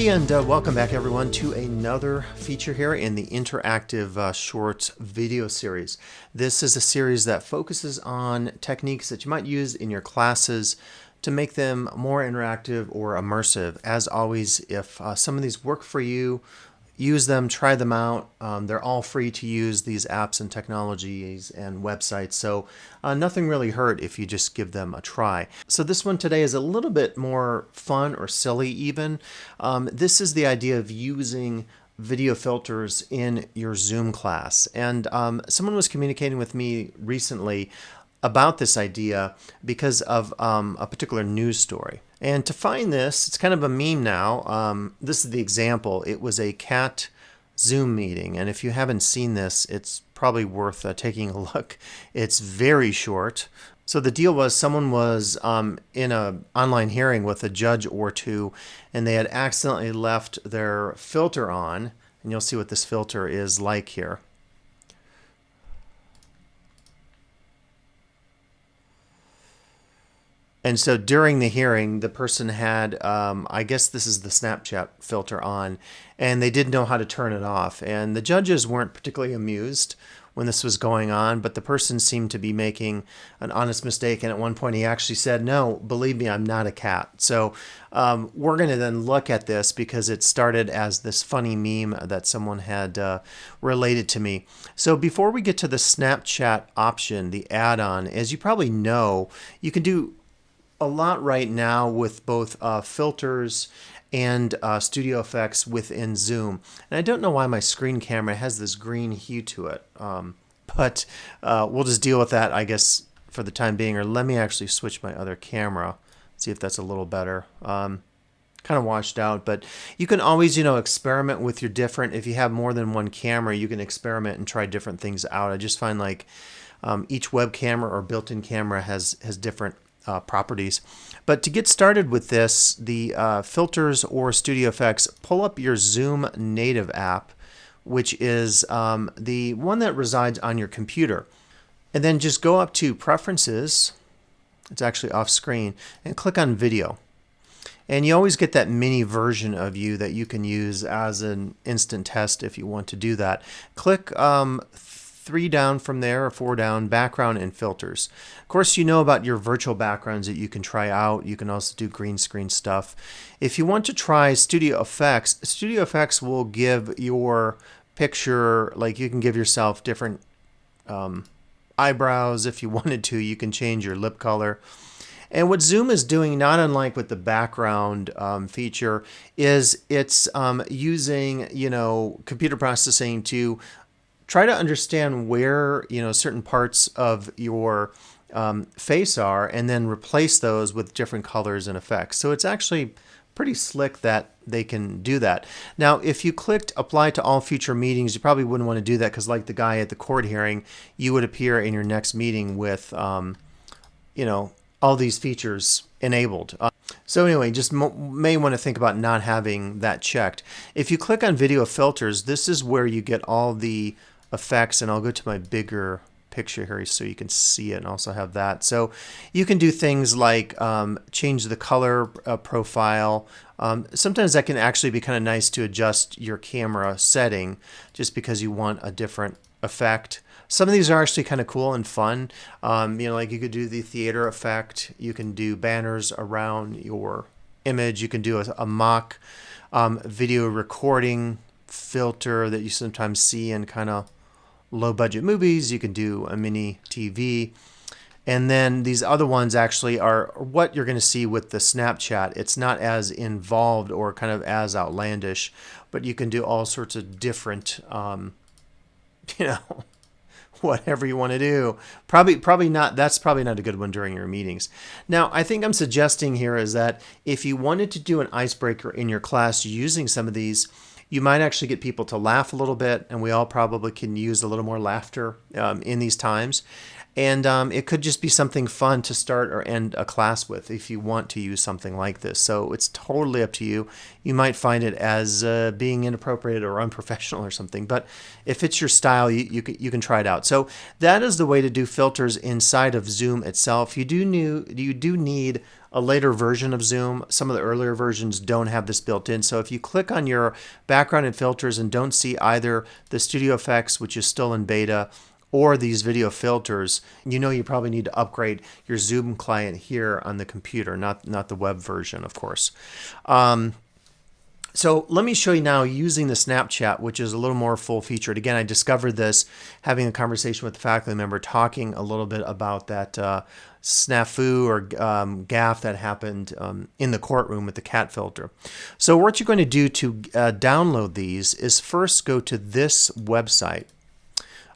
Howdy and welcome back everyone to another feature here in the interactive shorts video series. This is a series that focuses on techniques that you might use in your classes to make them more interactive or immersive. As always, if some of these work for you, use them, try them out. They're all free to use, these apps and technologies and websites, so nothing really hurt if you just give them a try. So this one today is a little bit more fun or silly even. This is the idea of using video filters in your Zoom class. And someone was communicating with me recently about this idea because of a particular news story. And to find this, it's kind of a meme now. This is the example. It was a CAT Zoom meeting, and if you haven't seen this, it's probably worth taking a look. It's very short. So the deal was someone was in an online hearing with a judge or two, and they had accidentally left their filter on, and you'll see what this filter is like here. And so during the hearing, the person had, I guess this is the Snapchat filter on, and they didn't know how to turn it off. And the judges weren't particularly amused when this was going on, but the person seemed to be making an honest mistake. And at one point he actually said, "No, believe me, I'm not a cat." So we're going to then look at this because it started as this funny meme that someone had related to me. So before we get to the Snapchat option, the add-on, as you probably know, you can do a lot right now with both filters and studio effects within Zoom. And I don't know why my screen camera has this green hue to it, but we'll just deal with that, I guess, for the time being. Or let me actually switch my other camera, see if that's a little better. Kind of washed out, but you can always, experiment with your different, if you have more than one camera, you can experiment and try different things out. I just find like each web camera or built-in camera has different properties. But to get started with this, the filters or studio effects, pull up your Zoom native app, which is the one that resides on your computer. And then just go up to Preferences, it's actually off screen, and click on Video. And you always get that mini version of you that you can use as an instant test if you want to do that. Click 3 down from there, or 4 down, Background and Filters. Of course, you know about your virtual backgrounds that you can try out. You can also do green screen stuff. If you want to try Studio Effects will give your picture, like you can give yourself different eyebrows if you wanted to. You can change your lip color. And what Zoom is doing, not unlike with the background feature, is it's using, computer processing to try to understand where certain parts of your face are, and then replace those with different colors and effects. So it's actually pretty slick that they can do that. Now, if you clicked Apply to All Future Meetings, you probably wouldn't want to do that because, like the guy at the court hearing, you would appear in your next meeting with all these features enabled. So anyway, just may want to think about not having that checked. If you click on Video Filters, this is where you get all the effects, and I'll go to my bigger picture here so you can see it and also have that. So you can do things like change the color profile. Sometimes that can actually be kind of nice to adjust your camera setting just because you want a different effect. Some of these are actually kind of cool and fun. Like you could do the theater effect. You can do banners around your image. You can do a mock video recording filter that you sometimes see in kind of low budget movies. You can do a mini TV. And then these other ones actually are what you're going to see with the Snapchat. It's not as involved or kind of as outlandish, but you can do all sorts of different, whatever you want to do. Probably not. That's probably not a good one during your meetings. Now, I think I'm suggesting here is that if you wanted to do an icebreaker in your class using some of these, you might actually get people to laugh a little bit, and we all probably can use a little more laughter in these times. And it could just be something fun to start or end a class with if you want to use something like this. So it's totally up to you. You might find it as being inappropriate or unprofessional or something, but if it's your style, you can try it out. So that is the way to do filters inside of Zoom itself. You do need a later version of Zoom. Some of the earlier versions don't have this built in. So if you click on your background and filters and don't see either the Studio Effects, which is still in beta, or these video filters, you probably need to upgrade your Zoom client here on the computer, not the web version, of course. So let me show you now using the Snapchat, which is a little more full-featured. Again, I discovered this having a conversation with a faculty member talking a little bit about that snafu or gaffe that happened in the courtroom with the cat filter. So what you're going to do to download these is first go to this website.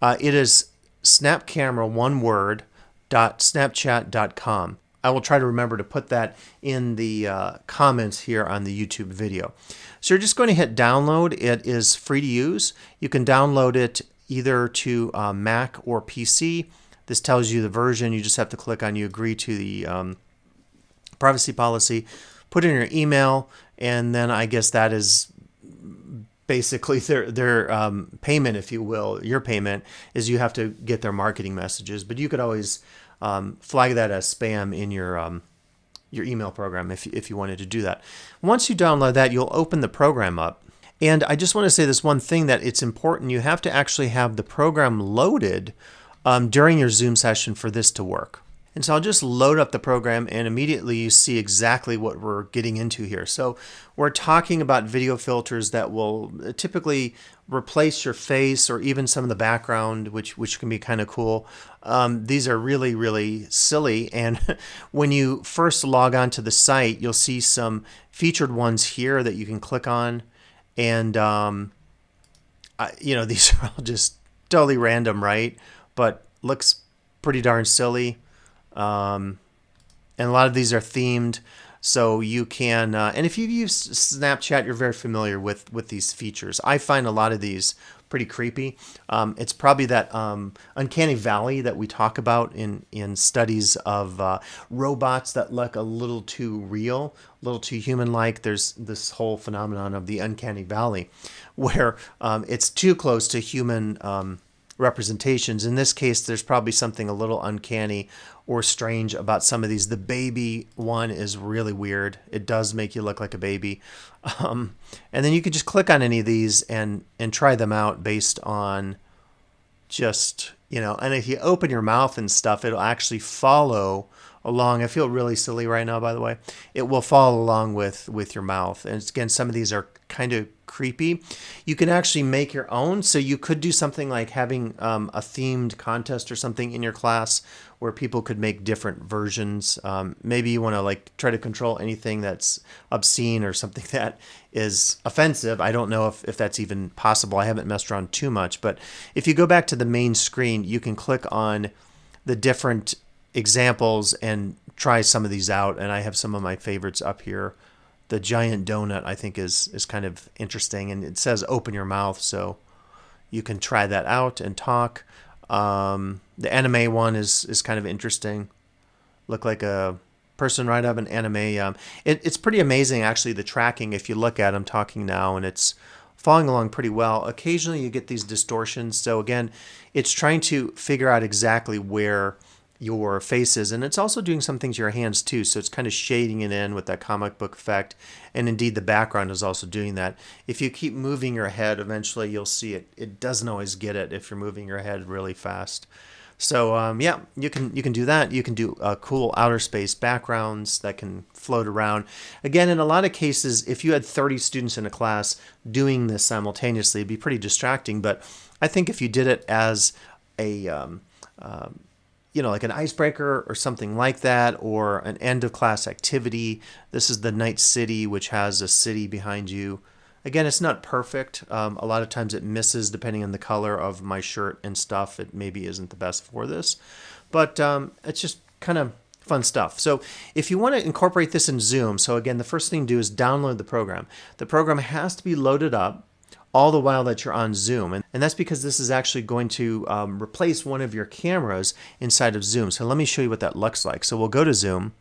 It is snapcamera, one word, .snapchat.com. I will try to remember to put that in the comments here on the YouTube video. So you're just going to hit download. It is free to use. You can download it either to Mac or PC. This tells you the version. You just have to click on you agree to the privacy policy, put in your email, and then I guess that is basically their payment, if you will. Your payment is you have to get their marketing messages, but you could always flag that as spam in your email program if you wanted to do that. Once you download that, you'll open the program up. And I just want to say this one thing, that it's important. You have to actually have the program loaded during your Zoom session for this to work. And so I'll just load up the program, and immediately you see exactly what we're getting into here. So we're talking about video filters that will typically replace your face or even some of the background, which can be kind of cool. These are really, really silly. And when you first log on to the site, you'll see some featured ones here that you can click on. And, these are all just totally random, right? But looks pretty darn silly. And a lot of these are themed, so you can, and if you've used Snapchat, you're very familiar with these features. I find a lot of these pretty creepy. It's probably that uncanny valley that we talk about in studies of robots that look a little too real, a little too human-like. There's this whole phenomenon of the uncanny valley where it's too close to human representations. In this case, there's probably something a little uncanny or strange about some of these. The baby one is really weird. It does make you look like a baby. And then you could just click on any of these and try them out based on just, and if you open your mouth and stuff, it'll actually follow along. I feel really silly right now, by the way. It will follow along with your mouth. And again, some of these are kind of creepy. You can actually make your own. So you could do something like having a themed contest or something in your class where people could make different versions. Maybe you want to try to control anything that's obscene or something that is offensive. I don't know if that's even possible. I haven't messed around too much. But if you go back to the main screen, you can click on the different examples and try some of these out. And I have some of my favorites up here. The giant donut, I think, is kind of interesting, and it says open your mouth, so you can try that out and talk. The anime one is kind of interesting. Look like a person right out of an anime. It's pretty amazing, actually, the tracking. If you look at them talking now, and it's following along pretty well. Occasionally you get these distortions, so again, it's trying to figure out exactly where your faces, and it's also doing some things to your hands too, so it's kind of shading it in with that comic book effect, and indeed the background is also doing that. If you keep moving your head, eventually you'll see it doesn't always get it if you're moving your head really fast. So yeah, you can do that. You can do cool outer space backgrounds that can float around. Again, in a lot of cases, if you had 30 students in a class doing this simultaneously, it'd be pretty distracting, but I think if you did it as a like an icebreaker or something like that, or an end of class activity. This is the Night City, which has a city behind you. Again, it's not perfect. A lot of times it misses depending on the color of my shirt and stuff. It maybe isn't the best for this, but it's just kind of fun stuff. So if you want to incorporate this in Zoom, so again, the first thing to do is download the program. The program has to be loaded up all the while that you're on Zoom. And that's because this is actually going to replace one of your cameras inside of Zoom. So let me show you what that looks like. So we'll go to Zoom.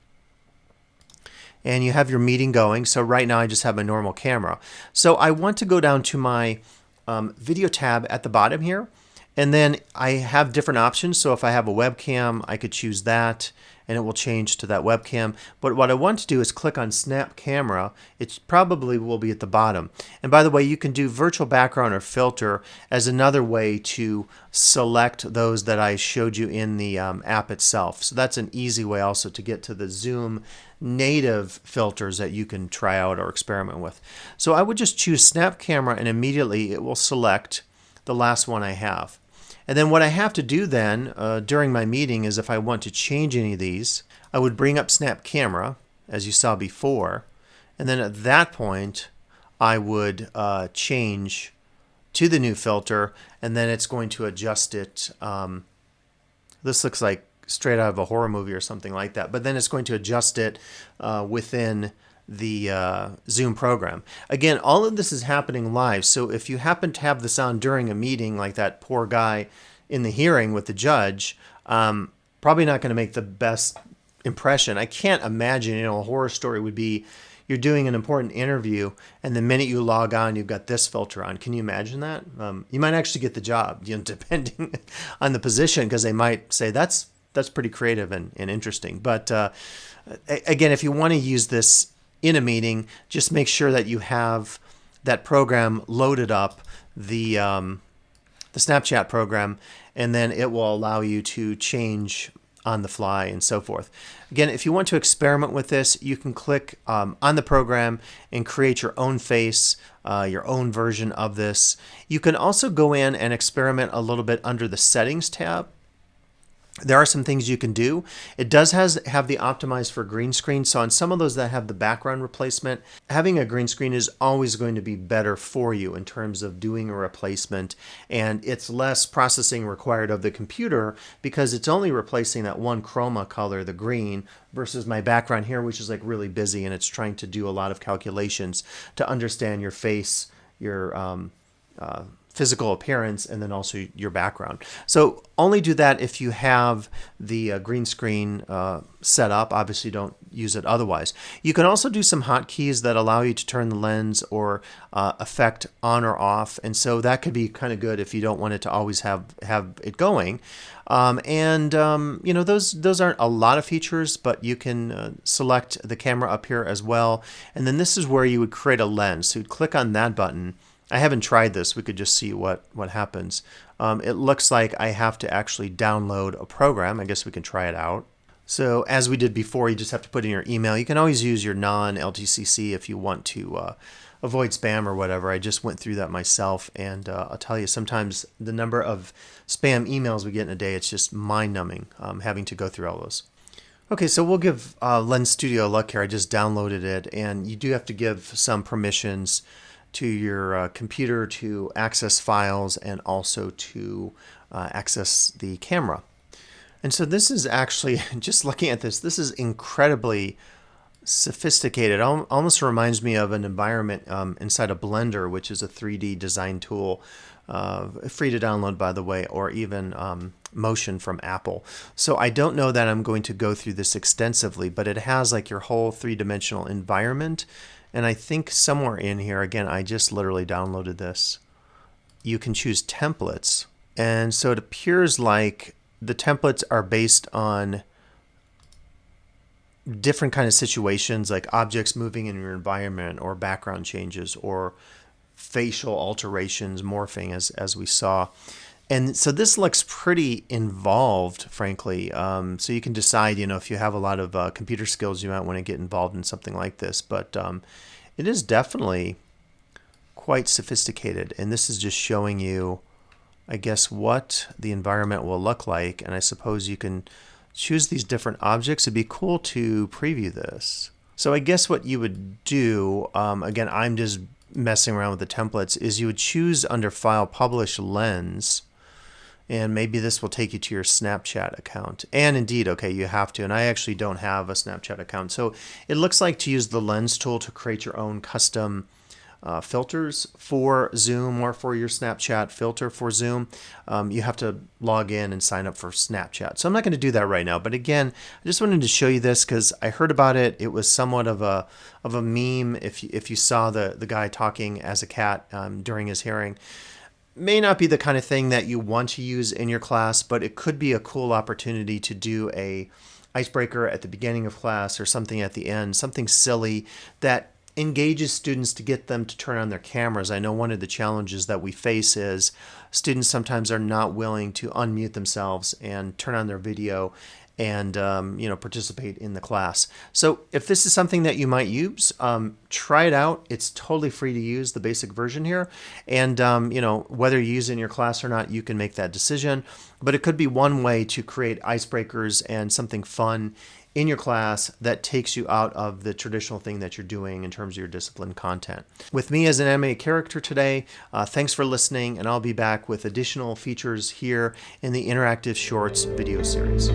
And you have your meeting going. So right now I just have my normal camera. So I want to go down to my video tab at the bottom here. And then I have different options. So if I have a webcam, I could choose that and it will change to that webcam. But what I want to do is click on Snap Camera. It probably will be at the bottom. And by the way, you can do virtual background or filter as another way to select those that I showed you in the app itself. So that's an easy way also to get to the Zoom native filters that you can try out or experiment with. So I would just choose Snap Camera and immediately it will select the last one I have. And then what I have to do then during my meeting is if I want to change any of these, I would bring up Snap Camera, as you saw before, and then at that point I would change to the new filter, and then it's going to adjust it. This looks like straight out of a horror movie or something like that, but then it's going to adjust it within the Zoom program. Again, all of this is happening live, so if you happen to have this on during a meeting like that poor guy in the hearing with the judge, probably not going to make the best impression. I can't imagine, a horror story would be you're doing an important interview and the minute you log on you've got this filter on. Can you imagine that? You might actually get the job, depending on the position, because they might say that's pretty creative and interesting. But again, if you want to use this in a meeting, just make sure that you have that program loaded up, the Snapchat program, and then it will allow you to change on the fly and so forth. Again, if you want to experiment with this, you can click on the program and create your own face, your own version of this. You can also go in and experiment a little bit under the Settings tab. There are some things you can do. It does have the optimized for green screen. So on some of those that have the background replacement, having a green screen is always going to be better for you in terms of doing a replacement. And it's less processing required of the computer because it's only replacing that one chroma color, the green, versus my background here, which is like really busy and it's trying to do a lot of calculations to understand your face, your physical appearance, and then also your background. So only do that if you have the green screen set up. Obviously don't use it otherwise. You can also do some hotkeys that allow you to turn the lens or effect on or off, and so that could be kind of good if you don't want it to always have it going. Those aren't a lot of features, but you can select the camera up here as well, and then this is where you would create a lens. So you'd click on that button. I haven't tried this. We could just see what happens. It looks like I have to actually download a program. I guess we can try it out. So as we did before, you just have to put in your email. You can always use your non-LTCC if you want to avoid spam or whatever. I just went through that myself, and I'll tell you, sometimes the number of spam emails we get in a day, it's just mind-numbing having to go through all those. Okay, so we'll give Lens Studio a look here. I just downloaded it, and you do have to give some permissions to your computer to access files and also to access the camera. And so this is actually, just looking at this is incredibly sophisticated. It almost reminds me of an environment inside a Blender, which is a 3D design tool, free to download, by the way, or even Motion from Apple. So I don't know that I'm going to go through this extensively, but it has like your whole three-dimensional environment. And I think somewhere in here, again, I just literally downloaded this, you can choose templates. And so it appears like the templates are based on different kind of situations, like objects moving in your environment or background changes or facial alterations, morphing, as we saw. And so this looks pretty involved, frankly. So you can decide, if you have a lot of computer skills, you might want to get involved in something like this. But it is definitely quite sophisticated. And this is just showing you, I guess, what the environment will look like. And I suppose you can choose these different objects. It'd be cool to preview this. So I guess what you would do, again, I'm just messing around with the templates, is you would choose under File, Publish Lens. And maybe this will take you to your Snapchat account. And indeed, okay, you have to. And I actually don't have a Snapchat account. So it looks like to use the lens tool to create your own custom filters for Zoom or for your Snapchat filter for Zoom, you have to log in and sign up for Snapchat. So I'm not going to do that right now. But again, I just wanted to show you this because I heard about it. It was somewhat of a meme if you saw the guy talking as a cat during his hearing. May not be the kind of thing that you want to use in your class, but it could be a cool opportunity to do a icebreaker at the beginning of class or something at the end, something silly that engages students to get them to turn on their cameras. I know one of the challenges that we face is students sometimes are not willing to unmute themselves and turn on their video and participate in the class. So if this is something that you might use, try it out. It's totally free to use, the basic version here. And whether you use it in your class or not, you can make that decision. But it could be one way to create icebreakers and something fun in your class that takes you out of the traditional thing that you're doing in terms of your discipline content. With me as an anime character today, thanks for listening, and I'll be back with additional features here in the Interactive Shorts video series.